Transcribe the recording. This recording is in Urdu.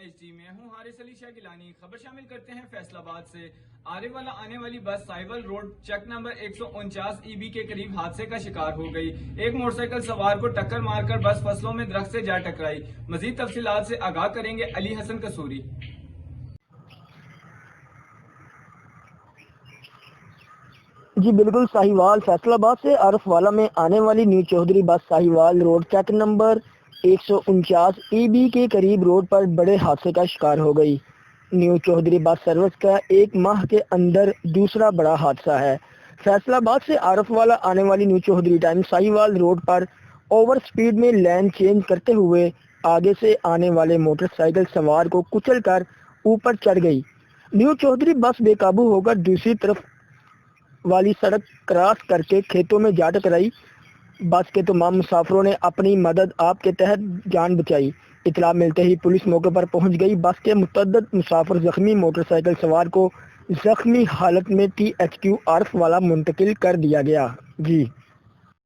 HD میں ہوں حارث علی شاہ گیلانی۔ خبر شامل کرتے ہیں فیصل آباد سے۔ آنے والی بس سائیول روڈ چک نمبر 149 EB کے قریب حادثے کا شکار ہو گئی۔ ایک موٹر سائیکل سوار کو ٹکر مار کر بس فصلوں میں درخت سے جا ٹکرائی۔ مزید تفصیلات سے آگاہ کریں گے علی حسن قصوری۔ جی بالکل، ساہیوال فیصل آباد سے عارف والا میں آنے والی نیو چودھری بس ساہیوال روڈ چک نمبر 149 EB کے قریب روڈ پر بڑے حادثے کا شکار ہو گئی۔ نیو چودھری بس سروس کا ایک ماہ کے اندر دوسرا بڑا حادثہ ہے۔ فیصل آباد سے عارف والا آنے والی new Chaudhry time Sahiwal road پر اوور سپیڈ میں لین چینج کرتے ہوئے آگے سے آنے والے موٹر سائیکل سوار کو کچل کر اوپر چڑھ گئی۔ نیو چودھری بس بے قابو ہو کر دوسری طرف والی سڑک کراس کر کے کھیتوں میں جا ٹکرائی۔ بس کے تمام مسافروں نے اپنی مدد آپ کے تحت جان بچائی۔ اطلاع ملتے ہی پولیس موقع پر پہنچ گئی۔ بس کے متعدد مسافر زخمی، موٹر سائیکل سوار کو زخمی حالت میں THQ عارف والا منتقل کر دیا گیا۔ جی